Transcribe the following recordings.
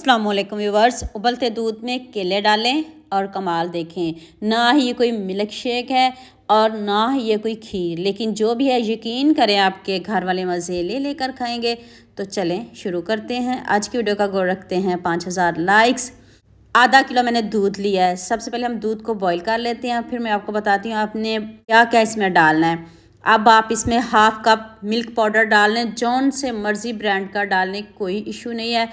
अस्सलाम वालेकुम व्यूवर्स। उबलते दूध में केले डालें और कमाल देखें। ना ही ये कोई मिल्क शेक है और ना ही ये कोई खीर, लेकिन जो भी है यकीन करें आपके घर वाले मज़े ले लेकर खाएंगे। तो चलें शुरू करते हैं। आज की वीडियो का गोल रखते हैं 5000 लाइक्स। आधा किलो मैंने दूध लिया है। सबसे पहले हम दूध को बॉईल कर लेते हैं, फिर मैं आपको बताती हूँ आपने क्या क्या इसमें डालना है। अब आप इसमें हाफ़ कप मिल्क पाउडर डाल लें, जौन से मर्ज़ी ब्रांड का डाल लें, कोई इशू नहीं है।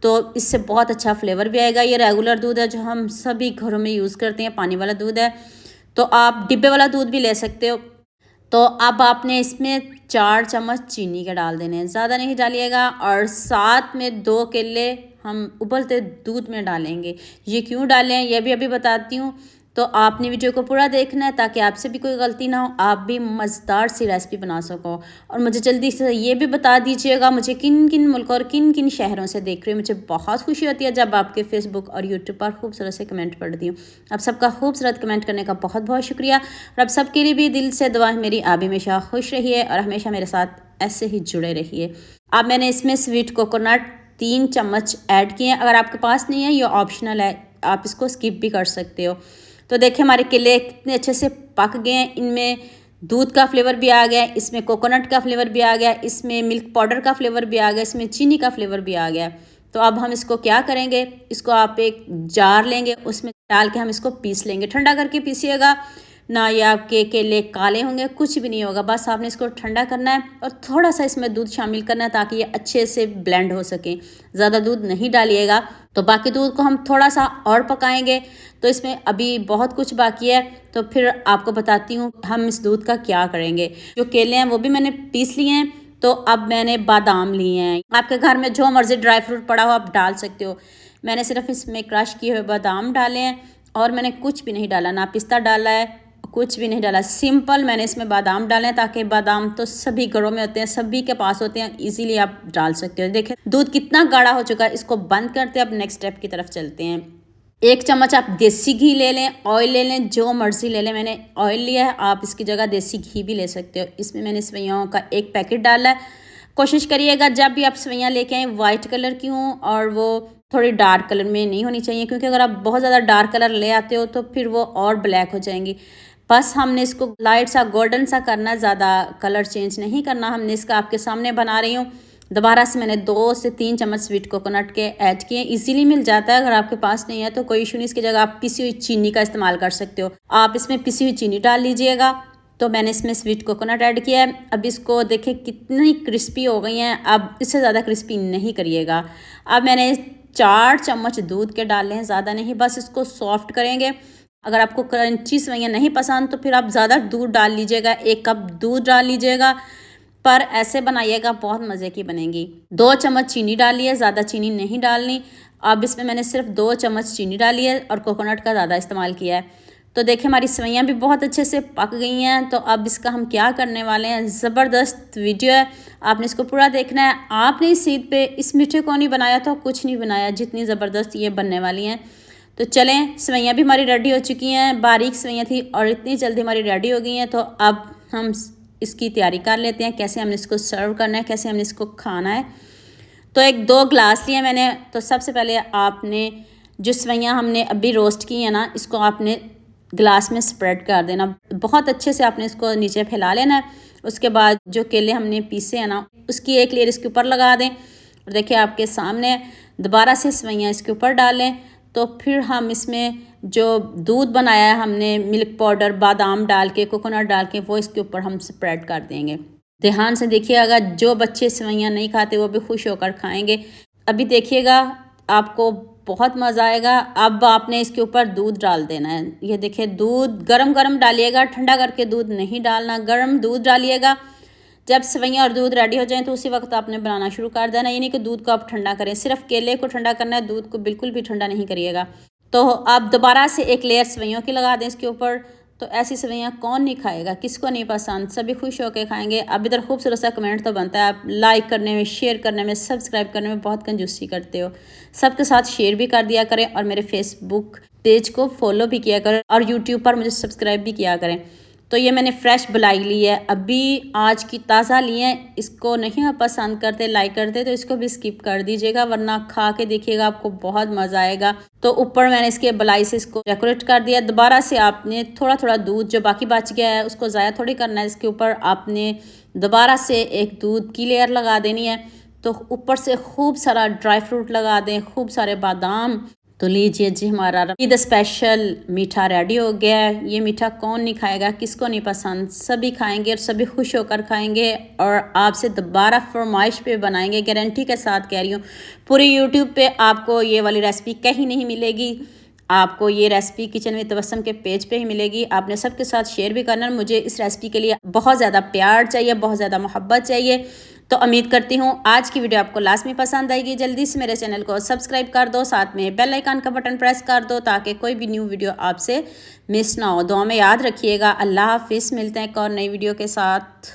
तो इससे बहुत अच्छा फ्लेवर भी आएगा। ये रेगुलर दूध है जो हम सभी घरों में यूज़ करते हैं, पानी वाला दूध है। तो आप डिब्बे वाला दूध भी ले सकते हो। तो अब आपने इसमें 4 चम्मच चीनी के डाल देने हैं, ज़्यादा नहीं डालिएगा। और साथ में 2 केले हम उबलते दूध में डालेंगे। ये क्यों डालें ये भी अभी बताती हूँ। तो आपने वीडियो को पूरा देखना है ताकि आपसे भी कोई गलती ना हो, आप भी मज़ेदार सी रेसिपी बना सको। और मुझे जल्दी से ये भी बता दीजिएगा मुझे किन किन मुल्कों और किन किन शहरों से देख रहे हो। मुझे बहुत खुशी होती है जब आपके फेसबुक और यूट्यूब पर खूबसूरत से कमेंट पढ़ती हूँ। आप सबका खूबसूरत कमेंट करने का बहुत बहुत शुक्रिया। और अब सबके लिए भी दिल से दुआ है मेरी, आप हमेशा खुश रहिए और हमेशा मेरे साथ ऐसे ही जुड़े रहिए। अब मैंने इसमें स्वीट कोकोनट 3 चम्मच ऐड किए हैं। अगर आपके पास नहीं है ये ऑप्शनल है, आप इसको स्किप भी कर सकते हो। तो देखिए हमारे केले कितने अच्छे से पक गए हैं। इनमें दूध का फ्लेवर भी आ गया, इसमें कोकोनट का फ्लेवर भी आ गया, इसमें मिल्क पाउडर का फ्लेवर भी आ गया, इसमें चीनी का फ्लेवर भी आ गया। तो अब हम इसको क्या करेंगे, इसको आप एक जार लेंगे, उसमें डाल के हम इसको पीस लेंगे। ठंडा करके पीसिएगा ना, ये आपके केले काले होंगे, कुछ भी नहीं होगा। बस आपने इसको ठंडा करना है और थोड़ा सा इसमें दूध शामिल करना है ताकि ये अच्छे से ब्लेंड हो सके। ज़्यादा दूध नहीं डालिएगा। तो बाकी दूध को हम थोड़ा सा और पकाएंगे। तो इसमें अभी बहुत कुछ बाकी है, तो फिर आपको बताती हूँ हम इस दूध का क्या करेंगे। जो केले हैं वो भी मैंने पीस लिए हैं। तो अब मैंने बादाम लिए हैं, आपके घर में जो मर्ज़ी ड्राई फ्रूट पड़ा हो आप डाल सकते हो। मैंने सिर्फ इसमें क्रश किए हुए बादाम डाले हैं और मैंने कुछ भी नहीं डाला, ना पिस्ता डाला है, कुछ भी नहीं डाला। सिंपल मैंने इसमें बादाम डाले हैं ताकि बादाम तो सभी घरों में होते हैं, सभी के पास होते हैं, इजीली आप डाल सकते हो। देखिए दूध कितना गाढ़ा हो चुका है। इसको बंद करते हैं, अब नेक्स्ट स्टेप की तरफ चलते हैं। 1 चम्मच आप देसी घी ले लें, ऑयल ले लें, जो मर्ज़ी ले लें। मैंने ऑयल लिया है, आप इसकी जगह देसी घी भी ले सकते हो। इसमें मैंने सेवइयों का 1 पैकेट डाला है। कोशिश करिएगा जब भी आप सेवइयाँ लेके आएँ वाइट कलर की हों और वो थोड़ी डार्क कलर में नहीं होनी चाहिए, क्योंकि अगर आप बहुत ज़्यादा डार्क कलर ले आते हो तो फिर वो और ब्लैक हो जाएंगी। बस हमने इसको लाइट सा गोल्डन सा करना, ज़्यादा कलर चेंज नहीं करना। हमने इसका आपके सामने बना रही हूँ। दोबारा से मैंने 2 से 3 चम्मच स्वीट कोकोनट के ऐड किए। इजीली मिल जाता है, अगर आपके पास नहीं है तो कोई इशू नहीं। इसकी जगह आप पिसी हुई चीनी का इस्तेमाल कर सकते हो, आप इसमें पिसी हुई चीनी डाल लीजिएगा। तो मैंने इसमें स्वीट कोकोनट ऐड किया है। अब इसको देखें कितनी क्रिस्पी हो गई हैं। अब इससे ज़्यादा क्रिस्पी नहीं करिएगा। अब मैंने 4 चम्मच दूध के डाले हैं, ज़्यादा नहीं, बस इसको सॉफ्ट करेंगे। अगर आपको क्रंची सेवइयाँ नहीं पसंद तो फिर आप ज़्यादा दूध डाल लीजिएगा, 1 कप दूध डाल लीजिएगा। पर ऐसे बनाइएगा बहुत मज़े की बनेंगी। 2 चम्मच चीनी डाली है, ज़्यादा चीनी नहीं डालनी। अब इसमें मैंने सिर्फ 2 चम्मच चीनी डाली है और कोकोनट का ज़्यादा इस्तेमाल किया है। तो देखिए हमारी सेवइयाँ भी बहुत अच्छे से पक गई हैं। तो अब इसका हम क्या करने वाले हैं, ज़बरदस्त वीडियो है, आपने इसको पूरा देखना है। आपने इस ईद पे इस मीठे को नहीं बनाया तो कुछ नहीं बनाया, जितनी ज़बरदस्त ये बनने वाली हैं। तो चलें, सेवइयाँ भी हमारी रेडी हो चुकी हैं। बारीक सेवइयाँ थी और इतनी जल्दी हमारी रेडी हो गई हैं। तो अब हम इसकी तैयारी कर लेते हैं, कैसे हमने इसको सर्व करना है, कैसे हमने इसको खाना है। तो 2 गिलास लिए मैंने। तो सबसे पहले आपने जो सेवइयाँ हमने अभी रोस्ट की हैं ना, इसको आपने गिलास में स्प्रेड कर देना। बहुत अच्छे से आपने इसको नीचे फैला लेना है। उसके बाद जो केले हमने पीसे हैं ना, उसकी एक लेयर इसके ऊपर लगा दें। और देखिए आपके सामने दोबारा से सेवइयाँ इसके ऊपर डालें। तो फिर हम इसमें जो दूध बनाया है हमने, मिल्क पाउडर, बादाम डाल के, कोकोनट डाल के, वो इसके ऊपर हम स्प्रेड कर देंगे। ध्यान से देखिएगा, जो बच्चे सेवइयाँ नहीं खाते वो भी खुश होकर खाएंगे। अभी देखिएगा आपको बहुत मज़ा आएगा। अब आपने इसके ऊपर दूध डाल देना है। ये देखिए दूध गरम गरम डालिएगा, ठंडा करके दूध नहीं डालना, गरम दूध डालिएगा। जब सेवइयाँ और दूध रेडी हो जाएं तो उसी वक्त आपने बनाना शुरू कर देना। ये नहीं कि दूध को आप ठंडा करें, सिर्फ केले को ठंडा करना है, दूध को बिल्कुल भी ठंडा नहीं करिएगा। तो आप दोबारा से एक लेयर सेवइयों की लगा दें इसके ऊपर। तो ऐसी सेवइयाँ कौन नहीं खाएगा, किसको नहीं पसंद, सभी खुश होकर खाएंगे। अब इधर खूबसूरत सा कमेंट तो बनता है, आप लाइक करने में, शेयर करने में, सब्सक्राइब करने में बहुत कंजूसी करते हो। सबके साथ शेयर भी कर दिया करें और मेरे फेसबुक पेज को फॉलो भी किया करें और यूट्यूब पर मुझे सब्सक्राइब भी किया करें। तो ये मैंने फ्रेश बुलाई ली है, अभी आज की ताज़ा ली है। इसको नहीं आप पसंद करते, लाइक करते तो इसको भी स्किप कर दीजिएगा, वरना खा के देखिएगा आपको बहुत मज़ा आएगा। तो ऊपर मैंने इसके बलाई से इसको डेकोरेट कर दिया। दोबारा से आपने थोड़ा थोड़ा दूध जो बाकी बच गया है उसको ज़ाया थोड़ी करना है, इसके ऊपर आपने दोबारा से एक दूध की लेयर लगा देनी है। तो ऊपर से खूब सारा ड्राई फ्रूट लगा दें, खूब सारे बादाम। तो लीजिए जी, हमारा ईद स्पेशल मीठा रेडी हो गया है। ये मीठा कौन नहीं खाएगा, किसको नहीं पसंद, सभी खाएंगे और सभी खुश होकर खाएंगे और आपसे दोबारा फरमाइश पे बनाएंगे, गारंटी के साथ कह रही हूँ। पूरी यूट्यूब पे आपको ये वाली रेसिपी कहीं नहीं मिलेगी, आपको ये रेसिपी किचन में तबस्सुम के पेज पे ही मिलेगी। आपने सबके साथ शेयर भी करना। मुझे इस रेसिपी के लिए बहुत ज़्यादा प्यार चाहिए, बहुत ज़्यादा मोहब्बत चाहिए। तो उम्मीद करती हूँ आज की वीडियो आपको लाजमी पसंद आएगी। जल्दी से मेरे चैनल को सब्सक्राइब कर दो, साथ में बेल आइकन का बटन प्रेस कर दो ताकि कोई भी न्यू वीडियो आपसे मिस ना हो। दुआ में याद रखिएगा। अल्लाह हाफिज़, मिलते हैं एक और नई वीडियो के साथ।